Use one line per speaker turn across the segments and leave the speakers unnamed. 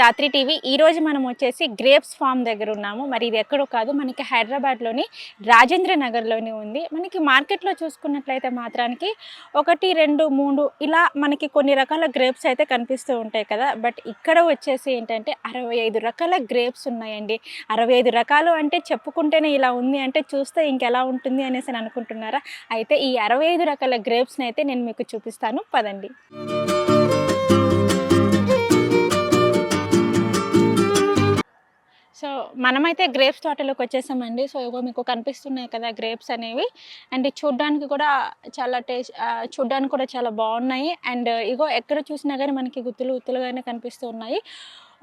Dhatri TV. ఈరోజు మనం వచ్చేసి గ్రేప్స్ ఫామ్ దగ్గర ఉన్నాము. మరి ఇది ఎక్కడో కాదు, మనకి హైదరాబాద్లోని రాజేంద్ర నగర్లోనే ఉంది. మనకి మార్కెట్లో చూసుకున్నట్లయితే మాత్రానికి 1, 2, 3 ఇలా మనకి కొన్ని రకాల గ్రేప్స్ అయితే కనిపిస్తూ ఉంటాయి కదా. బట్ ఇక్కడ వచ్చేసి ఏంటంటే 65 రకాల గ్రేప్స్ ఉన్నాయండి. 65 రకాలు అంటే చెప్పుకుంటేనే ఇలా ఉంది అంటే చూస్తే ఇంకెలా ఉంటుంది అనేసి అనుకుంటున్నారా? అయితే ఈ 65 రకాల గ్రేప్స్ని అయితే నేను మీకు చూపిస్తాను, పదండి. సో మనమైతే గ్రేప్స్ తోటలోకి వచ్చేసామండి. సో ఇగో మీకు కనిపిస్తున్నాయి కదా గ్రేప్స్ అనేవి. అండ్ చూడ్డానికి కూడా చూడ్డానికి కూడా చాలా బాగున్నాయి. అండ్ ఇగో ఎక్కడ చూసినా కానీ మనకి గుత్తులు గుత్తులుగానే కనిపిస్తూ ఉన్నాయి.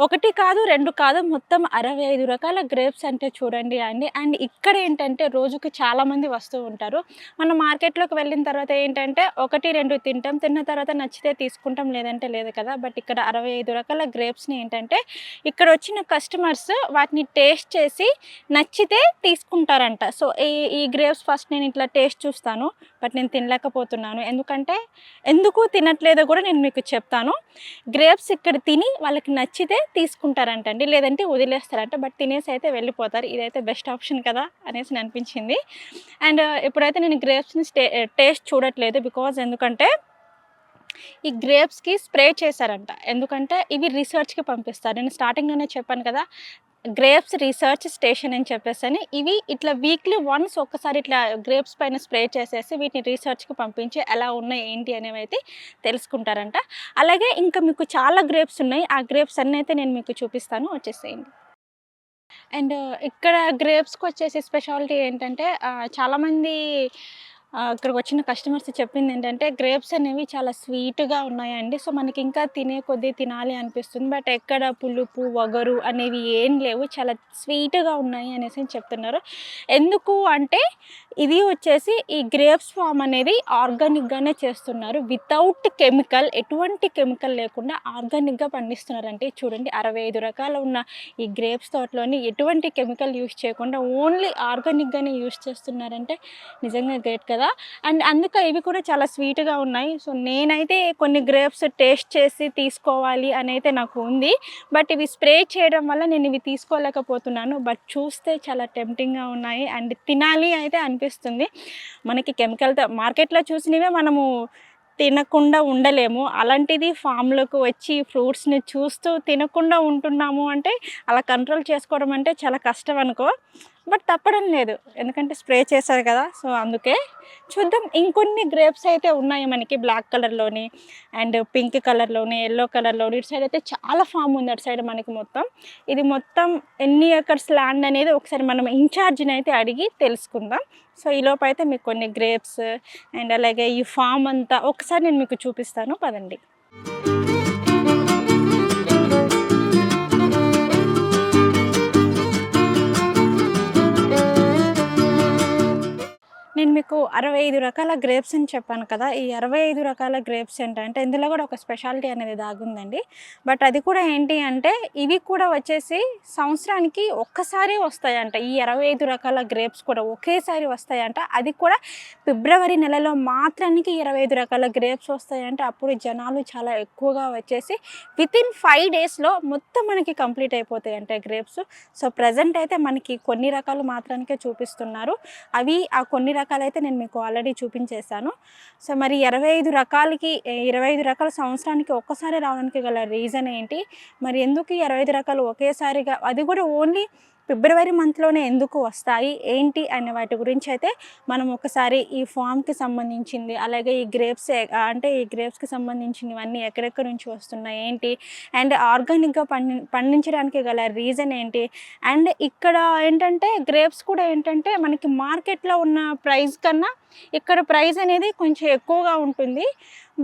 1 కాదు, 2 కాదు, మొత్తం 65 రకాల గ్రేప్స్ అంటే చూడండి అండి. అండ్ ఇక్కడ ఏంటంటే రోజుకి చాలామంది వస్తూ ఉంటారు. మనం మార్కెట్లోకి వెళ్ళిన తర్వాత ఏంటంటే 1, 2 తింటాం, తిన్న తర్వాత నచ్చితే తీసుకుంటాం, లేదంటే లేదు కదా. బట్ ఇక్కడ 65 రకాల గ్రేప్స్ని ఏంటంటే ఇక్కడ వచ్చిన కస్టమర్స్ వాటిని టేస్ట్ చేసి నచ్చితే తీసుకుంటారంట. సో ఈ గ్రేప్స్ ఫస్ట్ నేను ఇట్లా టేస్ట్ చూస్తాను. బట్ నేను తినలేకపోతున్నాను, ఎందుకు తినట్లేదో కూడా నేను మీకు చెప్తాను. గ్రేప్స్ ఇక్కడ తిని వాళ్ళకి నచ్చితే తీసుకుంటారంటండి, లేదంటే వదిలేస్తారంట. బట్ తినేసి అయితే వెళ్ళిపోతారు. ఇదైతే బెస్ట్ ఆప్షన్ కదా అనేసి అనిపించింది. అండ్ ఇప్పుడైతే నేను గ్రేప్స్ని టేస్ట్ చూడట్లేదు, ఎందుకంటే ఈ గ్రేప్స్కి స్ప్రే చేశారంట. ఎందుకంటే ఇవి రీసెర్చ్కి పంపిస్తారు. నేను స్టార్టింగ్లోనే చెప్పాను కదా, గ్రేప్స్ రీసెర్చ్ స్టేషన్ అని చెప్పేసి. ఇవి ఇట్లా వీక్లీ వన్స్ ఒక్కసారి ఇట్లా గ్రేప్స్ పైన స్ప్రే చేసేసి వీటిని రీసెర్చ్కి పంపించి ఎలా ఉన్నాయి ఏంటి అనేవి అయితే తెలుసుకుంటారంట. అలాగే ఇంకా మీకు చాలా గ్రేప్స్ ఉన్నాయి. ఆ గ్రేప్స్ అన్నీ అయితే నేను మీకు చూపిస్తాను, వచ్చేసేయండి. అండ్ ఇక్కడ గ్రేప్స్కి వచ్చేసి స్పెషాలిటీ ఏంటంటే చాలామంది ఇక్కడికి వచ్చిన కస్టమర్స్ చెప్పింది ఏంటంటే గ్రేప్స్ అనేవి చాలా స్వీట్గా ఉన్నాయండి. సో మనకి ఇంకా తినే కొద్దీ తినాలి అనిపిస్తుంది. బట్ ఎక్కడ పులుపు వగరు అనేవి ఏం లేవు, చాలా స్వీట్గా ఉన్నాయి అనేసి చెప్తున్నారు. ఎందుకు అంటే ఇది వచ్చేసి ఈ గ్రేప్స్ ఫామ్ అనేది ఆర్గానిక్గానే చేస్తున్నారు, వితౌట్ కెమికల్, ఎటువంటి కెమికల్ లేకుండా ఆర్గానిక్గా పండిస్తున్నారంటే. చూడండి 65 రకాలు ఉన్న ఈ గ్రేప్స్ తోటలోని ఎటువంటి కెమికల్ యూస్ చేయకుండా ఓన్లీ ఆర్గానిక్గానే యూస్ చేస్తున్నారంటే నిజంగా గ్రేట్ కదా. అండ్ అందుకే ఇవి కూడా చాలా స్వీట్గా ఉన్నాయి. సో నేనైతే కొన్ని గ్రేప్స్ టేస్ట్ చేసి తీసుకోవాలి అని అయితే నాకు ఉంది. బట్ ఇవి స్ప్రే చేయడం వల్ల నేను ఇవి తీసుకోలేకపోతున్నాను. బట్ చూస్తే చాలా టెంప్టింగ్గా ఉన్నాయి అండ్ తినాలి అయితే అనిపిస్తుంది. మనకి కెమికల్తో మార్కెట్లో చూసినవే మనము తినకుండా ఉండలేము, అలాంటిది ఫామ్లోకి వచ్చి ఫ్రూట్స్ని చూస్తూ తినకుండా ఉంటున్నాము అంటే అలా కంట్రోల్ చేసుకోవడం అంటే చాలా కష్టం అనుకో. బట్ తప్పడం లేదు, ఎందుకంటే స్ప్రే చేశారు కదా. సో అందుకే చూద్దాం. ఇంకొన్ని గ్రేప్స్ అయితే ఉన్నాయి మనకి బ్లాక్ కలర్లోని అండ్ పింక్ కలర్లోని ఎల్లో కలర్లోని. ఇటు సైడ్ అయితే చాలా ఫామ్ ఉంది అటు సైడ్ మనకి. ఇది మొత్తం ఎన్ని ఎకర్స్ ల్యాండ్ అనేది ఒకసారి మనం ఇన్ఛార్జిని అయితే అడిగి తెలుసుకుందాం. సో ఈలోపు అయితే మీకు కొన్ని గ్రేప్స్ అండ్ అలాగే ఈ ఫామ్ అంతా ఒకసారి నేను మీకు చూపిస్తాను, పదండి. నేను మీకు 65 రకాల గ్రేప్స్ అని చెప్పాను కదా. ఈ 65 రకాల గ్రేప్స్ ఏంటంటే ఇందులో కూడా ఒక స్పెషాలిటీ అనేది దాగుందండి. బట్ అది కూడా ఏంటి అంటే ఇవి కూడా వచ్చేసి సంవత్సరానికి ఒక్కసారి వస్తాయంట. ఈ 65 రకాల గ్రేప్స్ కూడా ఒకేసారి వస్తాయంట. అది కూడా ఫిబ్రవరి నెలలో మాత్రానికి 25 రకాల గ్రేప్స్ వస్తాయంటే అప్పుడు జనాలు చాలా ఎక్కువగా వచ్చేసి వితిన్ 5 డేస్లో మొత్తం మనకి కంప్లీట్ అయిపోతాయంట గ్రేప్స్. సో ప్రజెంట్ అయితే మనకి కొన్ని రకాలు మాత్రానికే చూపిస్తున్నారు. అవి ఆ కొన్ని రకాలైతే నేను మీకు ఆల్రెడీ చూపించేశాను. సో మరి 25 రకాల సంవత్సరానికి ఒక్కసారి రావడానికి గల రీజన్ ఏంటి, మరి ఎందుకు 25 రకాలు ఒకేసారిగా, అది కూడా ఓన్లీ ఫిబ్రవరి మంత్లోనే ఎందుకు వస్తాయి ఏంటి అనే వాటి గురించి అయితే మనం ఒకసారి ఈ ఫామ్కి సంబంధించింది, అలాగే ఈ గ్రేప్స్ అంటే ఈ గ్రేప్స్కి సంబంధించినవన్నీ ఎక్కడెక్కడి నుంచి వస్తున్నాయి ఏంటి, అండ్ ఆర్గానిక్గా పండించడానికి గల రీజన్ ఏంటి, అండ్ ఇక్కడ ఏంటంటే గ్రేప్స్ కూడా ఏంటంటే మనకి మార్కెట్లో ఉన్న ప్రైస్ కన్నా ఇక్కడ ప్రైస్ అనేది కొంచెం ఎక్కువగా ఉంటుంది.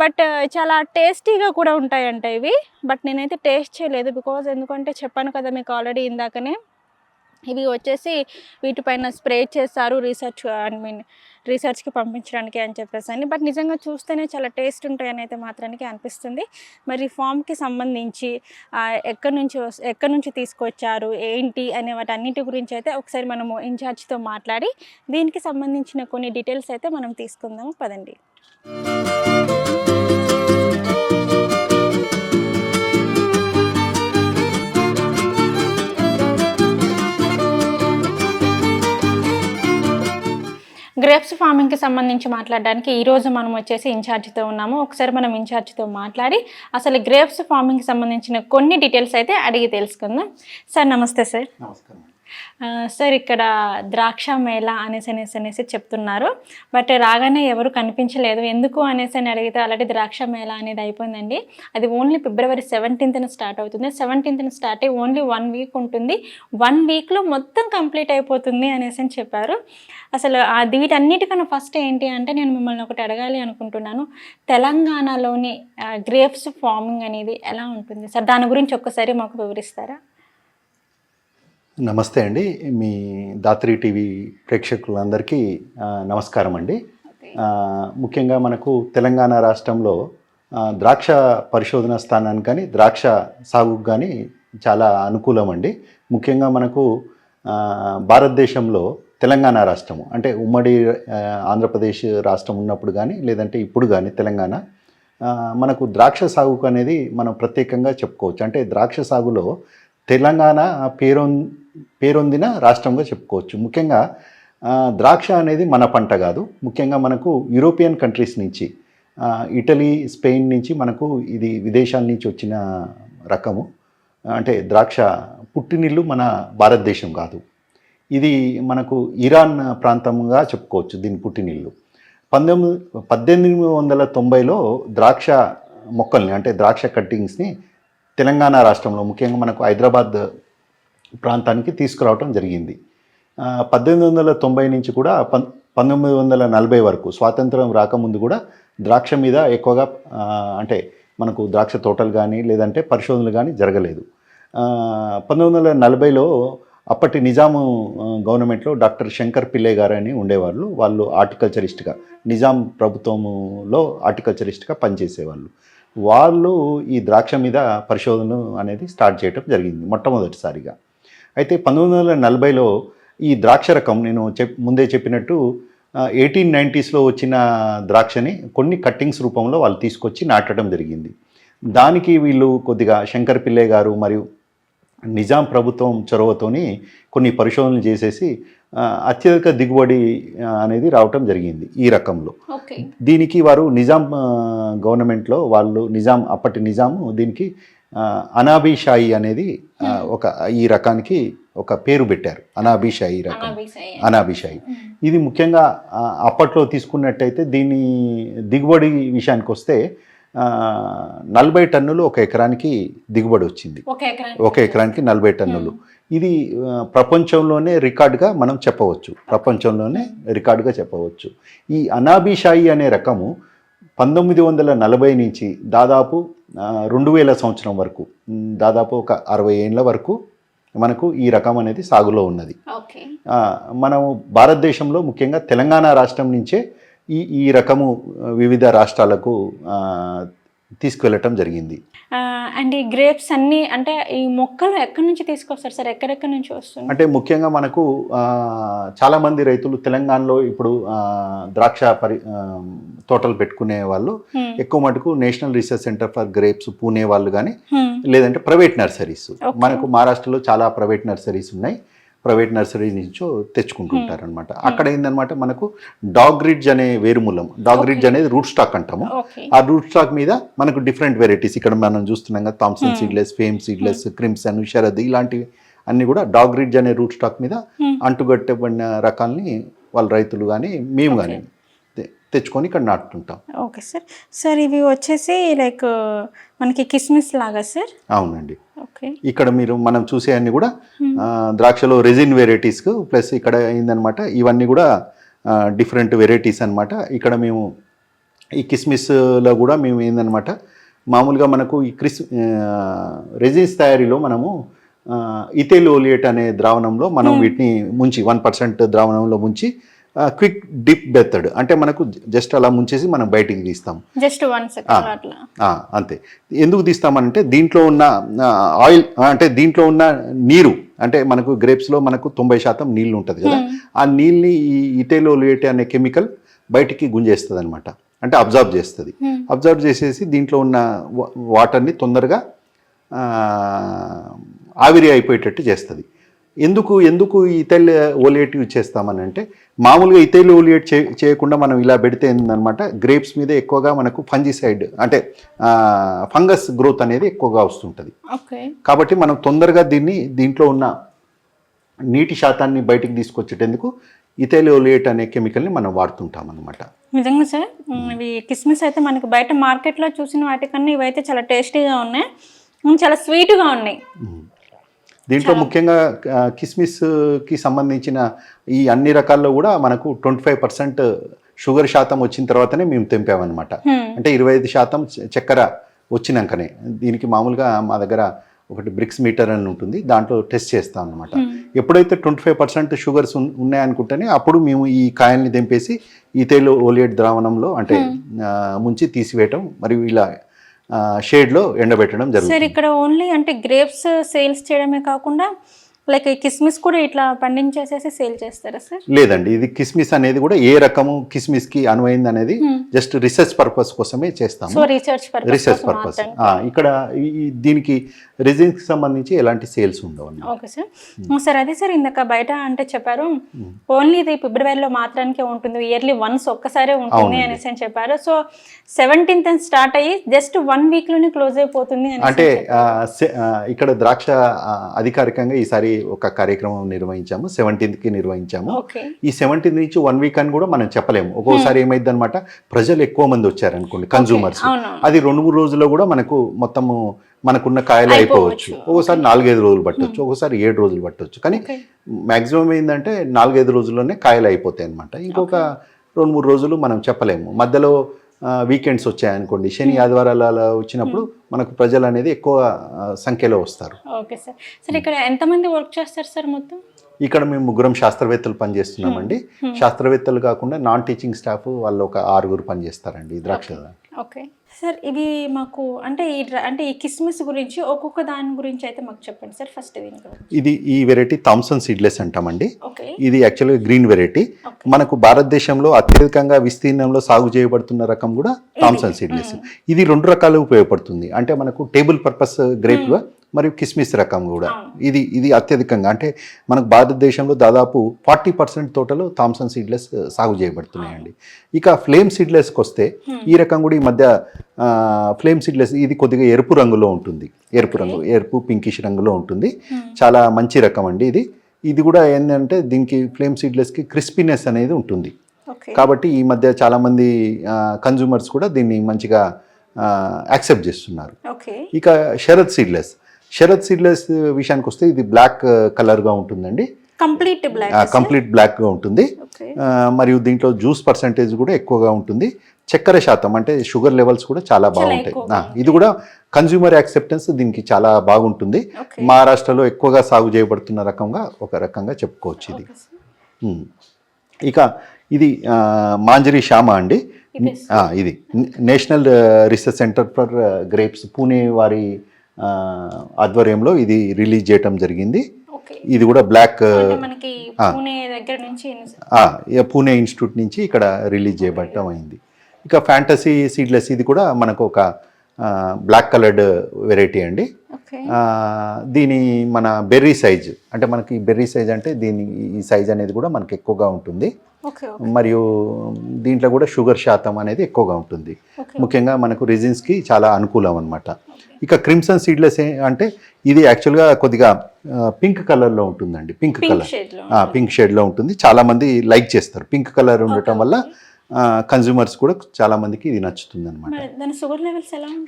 బట్ చాలా టేస్టీగా కూడా ఉంటాయంట ఇవి. బట్ నేనైతే టేస్ట్ చేయలేదు, ఎందుకంటే చెప్పాను కదా మీకు ఆల్రెడీ ఇందాకనే, ఇవి వచ్చేసి వీటిపైన స్ప్రే చేస్తారు రీసెర్చ్కి పంపించడానికి అని చెప్పేసి. బట్ నిజంగా చూస్తేనే చాలా టేస్ట్ ఉంటాయని అయితే మాత్రానికి అనిపిస్తుంది. మరి ఫామ్కి సంబంధించి ఎక్కడి నుంచి తీసుకొచ్చారు ఏంటి అనే వాటి అన్నిటి గురించి అయితే ఒకసారి మనము ఇన్ఛార్జ్తో మాట్లాడి దీనికి సంబంధించిన కొన్ని డీటెయిల్స్ అయితే మనం తీసుకుందాము, పదండి. గ్రేప్స్ ఫార్మింగ్కి సంబంధించి మాట్లాడడానికి ఈరోజు మనం వచ్చేసి ఇన్ఛార్జ్తో ఉన్నాము. ఒకసారి మనం ఇన్ఛార్జ్తో మాట్లాడి అసలు గ్రేప్స్ ఫార్మింగ్కి సంబంధించిన కొన్ని డీటెయిల్స్ అయితే అడిగి తెలుసుకుందాం. సార్ నమస్తే సార్.
నమస్కారం.
సార్ ఇక్కడ ద్రాక్ష మేళ అనేసి చెప్తున్నారు, బట్ రాగానే ఎవరు కనిపించలేదు. ఎందుకు అని అడిగితే ఆల్రెడీ ద్రాక్ష మేళ అనేది అయిపోయిందండి. అది ఓన్లీ ఫిబ్రవరి 17th స్టార్ట్ అవుతుంది. 17th స్టార్ట్ అయ్యి ఓన్లీ 1 వీక్ ఉంటుంది. 1 వీక్లో మొత్తం కంప్లీట్ అయిపోతుంది అని చెప్పారు. అసలు వీటన్నిటికన్నా ఫస్ట్ ఏంటి అంటే నేను మిమ్మల్ని ఒకటి అడగాలి అనుకుంటున్నాను. తెలంగాణలోని గ్రేప్స్ ఫార్మింగ్ అనేది ఎలా ఉంటుంది సార్? దాని గురించి ఒక్కసారి మాకు వివరిస్తారా?
నమస్తే అండి. మీ దాత్రి టీవీ ప్రేక్షకులందరికీ నమస్కారం అండి. ముఖ్యంగా మనకు తెలంగాణ రాష్ట్రంలో ద్రాక్ష పరిశోధన స్థానానికి కానీ ద్రాక్ష సాగుకు కానీ చాలా అనుకూలం అండి. ముఖ్యంగా మనకు భారతదేశంలో తెలంగాణ రాష్ట్రము అంటే ఉమ్మడి ఆంధ్రప్రదేశ్ రాష్ట్రం ఉన్నప్పుడు కానీ లేదంటే ఇప్పుడు కానీ తెలంగాణ మనకు ద్రాక్ష సాగుకు అనేది మనం ప్రత్యేకంగా చెప్పుకోవచ్చు. అంటే ద్రాక్ష సాగులో తెలంగాణ పేరొందిన రాష్ట్రంగా చెప్పుకోవచ్చు. ముఖ్యంగా ద్రాక్ష అనేది మన పంట కాదు. ముఖ్యంగా మనకు యూరోపియన్ కంట్రీస్ నుంచి ఇటలీ, స్పెయిన్ నుంచి మనకు ఇది విదేశాల నుంచి వచ్చిన రకము. అంటే ద్రాక్ష పుట్టినిల్లు మన భారతదేశం కాదు. ఇది మనకు ఇరాన్ ప్రాంతంగా చెప్పుకోవచ్చు దీని పుట్టినిల్లు. 1890లో ద్రాక్ష మొక్కల్ని అంటే ద్రాక్ష కట్టింగ్స్ని తెలంగాణ రాష్ట్రంలో ముఖ్యంగా మనకు హైదరాబాద్ ప్రాంతానికి తీసుకురావటం జరిగింది. 1890 నుంచి కూడా 1940 వరకు స్వాతంత్రం రాకముందు కూడా ద్రాక్ష మీద ఎక్కువగా అంటే మనకు ద్రాక్ష తోటలు కానీ లేదంటే పరిశోధనలు కానీ జరగలేదు. 1940లో అప్పటి నిజాము గవర్నమెంట్లో డాక్టర్ శంకర్ పిల్లై గారు అని ఉండేవాళ్ళు. వాళ్ళు హార్టికల్చరిస్ట్గా నిజాం ప్రభుత్వంలో హార్టికల్చరిస్ట్గా పనిచేసేవాళ్ళు. వాళ్ళు ఈ ద్రాక్ష మీద పరిశోధనలు అనేది స్టార్ట్ చేయడం జరిగింది మొట్టమొదటిసారిగా. అయితే 1940లో ఈ ద్రాక్ష రకం నేను ముందే చెప్పినట్టు 1890స్లో వచ్చిన ద్రాక్షని కొన్ని కట్టింగ్స్ రూపంలో వాళ్ళు తీసుకొచ్చి నాటడం జరిగింది. దానికి వీళ్ళు కొద్దిగా శంకర్ పిల్లై గారు మరియు నిజాం ప్రభుత్వం చొరవతోని కొన్ని పరిశోధనలు చేసేసి అత్యధిక దిగుబడి అనేది రావటం జరిగింది ఈ రకంలో. దీనికి వారు నిజాం గవర్నమెంట్లో వాళ్ళు అప్పటి నిజాము దీనికి అనాబీషాయి అనేది ఈ రకానికి ఒక పేరు పెట్టారు. అనాబీషాయి రకం, అనాబీషాయి. ఇది ముఖ్యంగా అప్పట్లో తీసుకున్నట్టయితే దీని దిగుబడి విషయానికి వస్తే 40 టన్నులు ఒక ఎకరానికి దిగుబడి వచ్చింది. ఒక ఎకరానికి 40 టన్నులు. ఇది ప్రపంచంలోనే రికార్డుగా మనం చెప్పవచ్చు. ఈ అనాబీషాయి అనే రకము 1940 నుంచి దాదాపు 2000 సంవత్సరం వరకు దాదాపు ఒక 60 ఏళ్ళ వరకు మనకు ఈ రకం అనేది సాగులో ఉన్నది. మనం భారతదేశంలో ముఖ్యంగా తెలంగాణ రాష్ట్రం నుంచే ఈ రకము వివిధ రాష్ట్రాలకు తీసుకువెళ్ళటం జరిగింది.
అండ్ ఈ గ్రేప్స్ అన్నీ అంటే ఈ మొక్కలు ఎక్కడి నుంచి తీసుకొస్తారు సార్? ఎక్కడెక్కడి నుంచి వస్తుంది?
అంటే ముఖ్యంగా మనకు చాలామంది రైతులు తెలంగాణలో ఇప్పుడు ద్రాక్ష తోటలు పెట్టుకునే వాళ్ళు ఎక్కువ మటుకు national research centre for grapes Pune వాళ్ళు కానీ లేదంటే ప్రైవేట్ నర్సరీస్. మనకు మహారాష్ట్రలో చాలా ప్రైవేట్ నర్సరీస్ ఉన్నాయి. ప్రైవేట్ నర్సరీ నుంచో తెచ్చుకుంటుంటారు అనమాట. అక్కడ ఏందనమాట మనకు డాగ్ రిడ్జ్ అనే వేరుమూలం, డాగ్ రిడ్జ్ అనేది రూట్ స్టాక్ అంటాము. ఆ రూట్ స్టాక్ మీద మనకు డిఫరెంట్ వెరైటీస్ ఇక్కడ మనం చూస్తున్నాం కదా, Thompson seedless, fame seedless, crimson, Sharad ఇలాంటివి అన్ని కూడా డాగ్ రిడ్జ్ అనే రూట్ స్టాక్ మీద అంటుగట్టబడిన రకాలని వాళ్ళ రైతులు కానీ మేము కానీ తెచ్చుకొని ఇక్కడ నాటుతుంటాం.
Okay sir. సార్ ఇవి వచ్చేసి లైక్ మనకి కిస్మిస్ లాగా సార్?
అవునండి. ఇక్కడ మనం చూసే అన్ని కూడా ద్రాక్షలో రెజిన్ వెరైటీస్ ప్లస్ ఇక్కడ ఏందనమాట ఇవన్నీ కూడా డిఫరెంట్ వెరైటీస్ అనమాట. ఇక్కడ మేము ఈ కిస్మిస్లో కూడా మేము ఏందనమాట మామూలుగా మనకు ఈ రెజిన్స్ తయారీలో మనము ఇథైల్ ఓలియేట్ అనే ద్రావణంలో మనం వీటిని ముంచి 1% ద్రావణంలో ముంచి క్విక్ డిప్ మెథడ్ అంటే మనకు జస్ట్ అలా ముంచేసి మనం బయటికి తీస్తాం.
జస్ట్ 1 సెకండ్ అట్లా
అంతే. ఎందుకు తీస్తామనంటే దీంట్లో ఉన్న ఆయిల్ అంటే దీంట్లో ఉన్న నీరు అంటే మనకు గ్రేప్స్లో మనకు 90% నీళ్ళు ఉంటుంది కదా, ఆ నీళ్ళని ఈ ఇథైల్ ఓలియేట్ అనే కెమికల్ బయటికి గుంజేస్తుంది అనమాట. అంటే అబ్జర్వ్ చేస్తుంది. అబ్జర్వ్ చేసేసి దీంట్లో ఉన్న వాటర్ని తొందరగా ఆవిరి అయిపోయేటట్టు చేస్తుంది. ఎందుకు ఇథైల్ ఓలియేట్ యూజ్ చేస్తామని అంటే, మామూలుగా ఇథైల్ ఓలియేట్ చేయకుండా మనం ఇలా పెడితే ఏంటనమాట, గ్రేప్స్ మీద ఎక్కువగా మనకు ఫంజిసైడ్ అంటే ఫంగస్ గ్రోత్ అనేది ఎక్కువగా వస్తుంటుంది. కాబట్టి మనం తొందరగా దీంట్లో ఉన్న నీటి శాతాన్ని బయటికి తీసుకొచ్చేటందుకు ఇథైల్ ఓలియేట్ అనే కెమికల్ని మనం వాడుతుంటాం అనమాట.
నిజంగా సార్, ఇవి కిస్మిస్ అయితే మనకి బయట మార్కెట్లో చూసిన వాటికన్నా ఇవైతే చాలా టేస్టీగా ఉన్నాయి, చాలా స్వీట్గా ఉన్నాయి.
దీంట్లో ముఖ్యంగా కిస్మిస్కి సంబంధించిన ఈ అన్ని రకాల్లో కూడా మనకు 25% షుగర్ శాతం వచ్చిన తర్వాతనే మేము తెంపామన్నమాట. అంటే 25% చక్కెర వచ్చినాకనే. దీనికి మామూలుగా మా దగ్గర ఒకటి బ్రిక్స్ మీటర్ అని ఉంటుంది, దాంట్లో టెస్ట్ చేస్తాం అనమాట. ఎప్పుడైతే 25% షుగర్స్ ఉన్నాయనుకుంటేనే అప్పుడు మేము ఈ కాయల్ని తెంపేసి ఇథైల్ ఓలియేట్ ద్రావణంలో అంటే ముంచి తీసివేయటం మరియు ఇలా షేడ్లో ఎండబెట్టడం జరుగుతుంది.
సార్ ఇక్కడ ఓన్లీ అంటే గ్రేప్స్ సేల్స్ చేయడమే కాకుండా లైక్ కిస్మిస్ కూడా ఇట్లా పండించేసేసి సేల్ చేస్తారా సార్?
లేదండి, ఇది కిస్మిస్ అనేది కూడా ఏ రకము కిస్మిస్కి అనువైంది అనేది జస్ట్ రీసెర్చ్ పర్పస్ కోసమే చేస్తాము.
So research purpose.
ఇక్కడ దీనికి రిజిన్కి సంబంధించి ఎలాంటి సేల్స్ ఉండవు.
Okay sir. సార్ అదే సార్ ఇందాక బయట అంటే చెప్పారు ఓన్లీ ఇది ఫిబ్రవరిలో మాత్రానికే ఉంటుంది, ఇయర్లీ వన్స్ ఒక్కసారే ఉంటుంది అనేసి అని చెప్పారు. సో 17th స్టార్ట్ అయ్యి జస్ట్ 1 వీక్లోనే క్లోజ్ అయిపోతుంది
అంటే ఇక్కడ ద్రాక్ష అధికారికంగా ఈసారి ఒక కార్యక్రమం నిర్వహించాము, 17th నిర్వహించాము. ఈ 17th నుంచి 1 వీక్ అని కూడా మనం చెప్పలేము. ఒక్కోసారి ఏమైంది అనమాట, ప్రజలు ఎక్కువ మంది వచ్చారనుకోండి, కన్జ్యూమర్స్, అది 2-3 రోజుల్లో కూడా మనకున్న కాయలు అయిపోవచ్చు. ఒక్కోసారి 4-5 రోజులు పట్టవచ్చు, ఒక్కోసారి 7 రోజులు పట్టవచ్చు. కానీ మాక్సిమం ఏంటంటే 4-5 రోజుల్లోనే కాయలు అయిపోతాయి అనమాట. ఇంకొక 2-3 రోజులు మనం చెప్పలేము. మధ్యలో వీకెండ్స్ వచ్చాయనుకోండి, శని ఆదివారాలు అలా వచ్చినప్పుడు మనకు ప్రజలు అనేది ఎక్కువ సంఖ్యలో వస్తారు.
Okay sir. సార్ ఇక్కడ ఎంతమంది వర్క్ చేస్తారు సార్ మొత్తం?
ఇక్కడ మేము 3 శాస్త్రవేత్తలు పనిచేస్తున్నామండి. శాస్త్రవేత్తలు కాకుండా నాన్ టీచింగ్ స్టాఫ్ వాళ్ళు ఒక 6 పనిచేస్తారండి ఈ ద్రాక్ష.
ఓకే సార్, ఇవి మాకు అంటే ఈ కిస్మిస్ గురించి ఒక్కొక్క దాని గురించి అయితే మాకు చెప్పండి సార్. ఫస్ట్
ఇది ఈ వెరైటీ థామ్సన్ సీడ్లెస్ అంటామండి. ఇది యాక్చువల్గా గ్రీన్ వెరైటీ. మనకు భారతదేశంలో అత్యధికంగా విస్తీర్ణంలో సాగు చేయబడుతున్న రకం కూడా థామ్సన్ సీడ్లెస్. ఇది 2 రకాలు ఉపయోగపడుతుంది. అంటే మనకు టేబుల్ పర్పస్ గ్రేప్గా మరియు కిస్మిస్ రకం కూడా ఇది అత్యధికంగా అంటే మనకు భారతదేశంలో దాదాపు 40% తోటలో థామ్సన్ సీడ్లెస్ సాగు చేయబడుతున్నాయండి. ఇక ఫ్లేమ్ సీడ్లెస్కి వస్తే ఈ రకం కూడా ఈ మధ్య ఫ్లేమ్ సీడ్లెస్ ఇది కొద్దిగా ఎరుపు రంగులో ఉంటుంది, ఎరుపు పింకిష్ రంగులో ఉంటుంది. చాలా మంచి రకం అండి ఇది కూడా ఏంటంటే దీనికి ఫ్లేమ్ సీడ్లెస్కి క్రిస్పీనెస్ అనేది ఉంటుంది. కాబట్టి ఈ మధ్య చాలామంది కన్జ్యూమర్స్ కూడా దీన్ని మంచిగా యాక్సెప్ట్ చేస్తున్నారు. ఇక శరత్ సీడ్లెస్ విషయానికి వస్తే ఇది బ్లాక్ కలర్గా ఉంటుందండి, కంప్లీట్ బ్లాక్గా ఉంటుంది. మరియు దీంట్లో జ్యూస్ పర్సంటేజ్ కూడా ఎక్కువగా ఉంటుంది. చక్కెర శాతం అంటే షుగర్ లెవెల్స్ కూడా చాలా బాగుంటాయి. ఇది కూడా కన్జ్యూమర్ యాక్సెప్టెన్స్ దీనికి చాలా బాగుంటుంది. మహారాష్ట్రలో ఎక్కువగా సాగు చేయబడుతున్న ఒక రకంగా చెప్పుకోవచ్చు ఇది. ఇక ఇది మాంజరీ శ్యామ అండి. ఇది national research centre for grapes Pune వారి ఆధ్వర్యంలో ఇది రిలీజ్ చేయటం జరిగింది. ఇది కూడా బ్లాక్ పూణే ఇన్స్టిట్యూట్ నుంచి ఇక్కడ రిలీజ్ చేయబడటం అయింది. ఇక ఫ్యాంటసీ సీడ్లెస్ ఇది కూడా మనకు ఒక బ్లాక్ కలర్డ్ వెరైటీ అండి. దీని మన బెర్రీ సైజ్ అంటే మనకి బెర్రీ సైజ్ అంటే ఈ సైజ్ అనేది కూడా మనకి ఎక్కువగా ఉంటుంది. మరియు దీంట్లో కూడా షుగర్ శాతం అనేది ఎక్కువగా ఉంటుంది. ముఖ్యంగా మనకు రిజిన్స్కి చాలా అనుకూలం అన్నమాట. ఇక క్రిమ్సన్ సీడ్లెస్ అంటే ఇది యాక్చువల్గా కొద్దిగా పింక్ కలర్లో ఉంటుందండి. పింక్ షేడ్లో ఉంటుంది. చాలామంది లైక్ చేస్తారు పింక్ కలర్ ఉండటం వల్ల. కన్జ్యూమర్స్ కూడా చాలా మందికి ఇది నచ్చుతుంది అనమాట.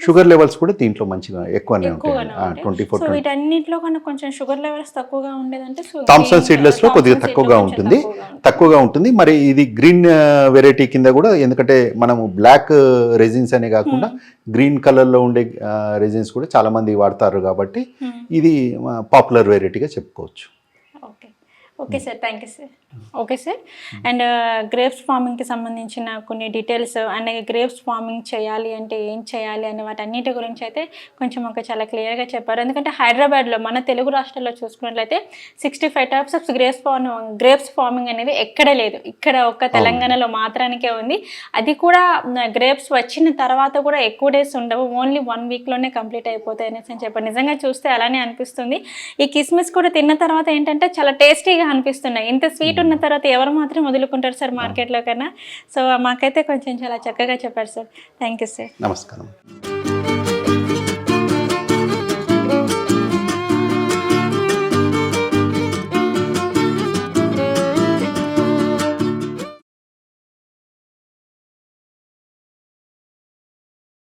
షుగర్ లెవెల్స్ కూడా దీంట్లో మంచిగా ఎక్కువనే ఉంటాయి. 24 థామ్సన్ సీడ్లెస్ లో కొద్దిగా తక్కువగా ఉంటుంది. మరి ఇది గ్రీన్ వెరైటీ కింద కూడా, ఎందుకంటే మనము బ్లాక్ రెజిన్స్ అనే కాకుండా గ్రీన్ కలర్ లో ఉండే రెజిన్స్ కూడా చాలా మంది వాడతారు కాబట్టి ఇది పాపులర్ వెరైటీగా చెప్పుకోవచ్చు.
Okay sir, thank you sir. Okay sir, and grapes ఫార్మింగ్కి సంబంధించిన కొన్ని డీటెయిల్స్ అండ్ గ్రేప్స్ ఫార్మింగ్ చేయాలి అంటే ఏం చేయాలి అనే వాటన్నిటి గురించి అయితే కొంచెం ఒక చాలా క్లియర్గా చెప్పారు. ఎందుకంటే హైదరాబాద్లో మన తెలుగు రాష్ట్రాల్లో చూసుకున్నట్లయితే 65 టైప్స్ ఆఫ్ గ్రేప్స్ ఫార్మింగ్ అనేది ఎక్కడ లేదు. ఇక్కడ ఒక్క తెలంగాణలో మాత్రానికే ఉంది. అది కూడా గ్రేప్స్ వచ్చిన తర్వాత కూడా ఎక్కువ డేస్ ఉండవు, ఓన్లీ 1 వీక్లోనే కంప్లీట్ అయిపోతాయి అనేసి అని చెప్పారు. నిజంగా చూస్తే అలానే అనిపిస్తుంది. ఈ కిస్మిస్ కూడా తిన్న తర్వాత ఏంటంటే చాలా టేస్టీగా అనిపిస్తున్నాయి. ఇంత స్వీట్ ఉన్న తర్వాత ఎవరు మాత్రం వదులుకుంటారు సార్ మార్కెట్లో కన్నా. సో మాకైతే కొంచెం చాలా చక్కగా చెప్పారు సార్. Thank you sir.
నమస్కారం.